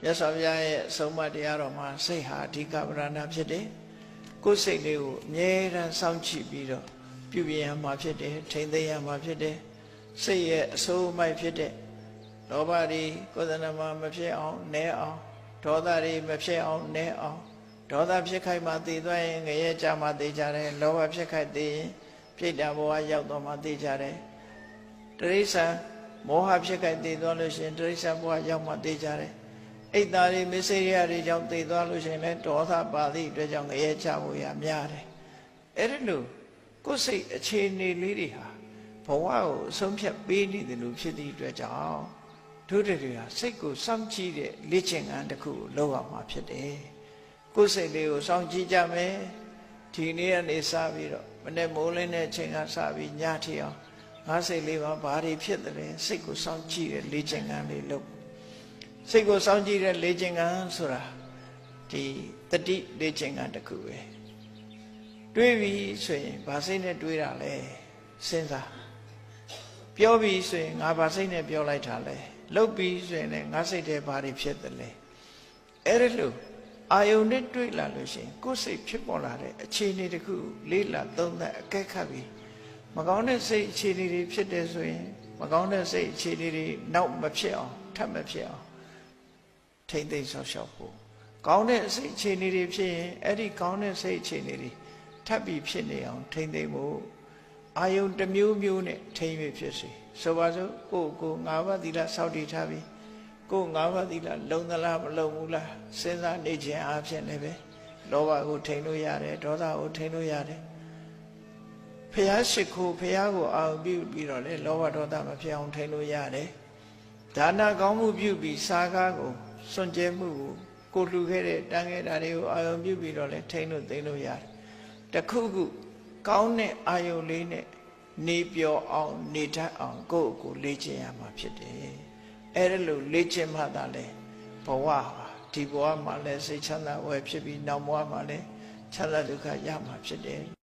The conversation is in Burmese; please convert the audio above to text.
မြတ်စွာဘုရားရဲ့အဆုံးအမတရားတော်မှာစိတ်ဟာအဓိကပရဏဖြစ်တယ်ကိုယ်စိတ်လေးကိုအမြဲတမ်းစောင့်ကြည့်ပြီးတော့ပြုပြင်ရမှာဖြစ်တယ်ထိန်းသိမ်းရမှာဖြစ်တယ်စိတ်ရဲ့အစိုးအမိုက်ဖြစ်တဲ့လောဘတွေကိုယ်တဏ္ဍမှာမဖြစ်အောင်နည်းအောင်ဒေါသတွေမဖြစ်အောင်နည်းအောင်ဒေါသဖြစ်ခိုက်မှသိသွားရင်ငရဲကြမှသိကြတယ်လောဘဖြစ်ခိုက်သိရင်ပြိတ္တာဘဝရောက်တော့မှသိကြတယ်တိရစ္ဆာန်မောဟဖြစ်ခိုက်သိသွားလို့ရှိရင်တိရစ္ဆာန်ဘဝရောက်မှသိကြတယ်အိတ်သားတွေမစ္စရိယတွေကြောင့်သိသွားလို့ရှိရင်လည်းဒေါသပါသည့်အတွက်ကြောင့်ငရဲကြဖို့ရများတယ်အဲ့ဒါလို့ကိုယ်စိတ်အခြေအနေလေးတွေဟာဘဝကိုအဆုံးဖြတ်ပေးနေတယ်လို့ဖြစ်သည့်အတွက်ကြောင့်တို့တွေဟာစိတ်ကိုစောင့်ကြည့်တဲ့လေ့ကျင့်ခန်းတစ်ခုကိုလုပ်ရမှာဖြစ်တယ်ကိုယ်စိတ်လေးကိုစောင့်ကြည့်ကြမယ်ဒီနေ့ကနေစပြီးတော့မနေ့မိုးလင်းတဲ့အချိန်ကစပြီးညထိအောင်ငါစိတ်လေးမှာဘာတွေဖြစ်တယ်စိတ်ကိုစောင့်ကြည့်တဲ့လေ့ကျင့်ခန်းလေးလုပ်စိတ်ကိုစောင့်ကြည့်တဲ့လေ့ကျင့်ခန်းဆိုတာဒီတတိလေ့ကျင့်ခန်းတစ်ခုပဲတွေးပြီးဆိုရင်ဘာစိတ်နဲ့တွေးတာလဲစဉ်းစားပြောပြီးဆိုရင်ငါဘာစိတ်နဲ့ပြောလိုက်တာလဲလုပ်ပြီးဆိုရင်လည်းငါစိတ်ထဲဘာတွေဖြစ်တယ်လဲအဲ့ဒါလို့အာယုန်နဲ့တွေးလာလို့ရှိရင်ကိုယ်စိတ်ဖြစ်ပေါ်လာတဲ့အခြေအနေတစ်ခုလေးလာသုံးသပ်အကဲခတ်ပြီးမကောင်းတဲ့စိတ်အခြေအနေတွေဖြစ်တယ်ဆိုရင်မကောင်းတဲ့စိတ်အခြေအနေတွေနောက်မဖြစ်အောင်ထပ်မဖြစ်အောင်ထိမ့်သိမ့်ဆောက်ရှောက်ဖို့ကောင်းတဲ့စိတ်အခြေအနေတွေဖြစ်ရင်အဲ့ဒီကောင်းတဲ့စိတ်အခြေအနေတွေထပ်ပြီးဖြစ်နေအောင်ထိမ့်သိမ့်ဖို့အာယုန်တစ်မျိုးမျိုးနဲ့ထိမ့်ပြီးဖြစ်စေဆိုပါစို့ကို၅ပါးသီလစောင့်တည်ထားပြီးကို၅ပါးသီလလုံသလားမလုံဘူးလားစဉ်းစားနေခြင်းအဖြစ်လည်းပဲလောဘကိုထိန်းလို့ရတယ်ဒေါသကိုထိန်းလို့ရတယ်ဖျားရှိခိုးဖျားကိုအာရုံပြုပြီးတော့လေလောဘဒေါသမဖြစ်အောင်ထိန်းလို့ရတယ်ဒါနကောင်းမှုပြုပြီးစာကားကိုစွန့်ကြဲမှုကိုလှူခဲ့တဲ့တန်ခဲ့တာတွေကိုအာရုံပြုပြီးတော့လေထိန်းလို့သိမ်းလို့ရတယ်တခုခုကောင်းတဲ့အာယုံလေးနဲ့နေပြောအောင်နေတတ်အောင်ကိုယ့်ကိုလေ့ကျင့်ရမှာဖြစ်တယ်အဲ့ဒါလို့လေ့ကျင့်မှသာလေဘဝဒီဘဝမှာလည်းစိတ်ချမ်းသာဝယ်ဖြစ်ပြီးနောက်ဘဝမှာလည်းချမ်းသာဒုက္ခရမှာဖြစ်တယ်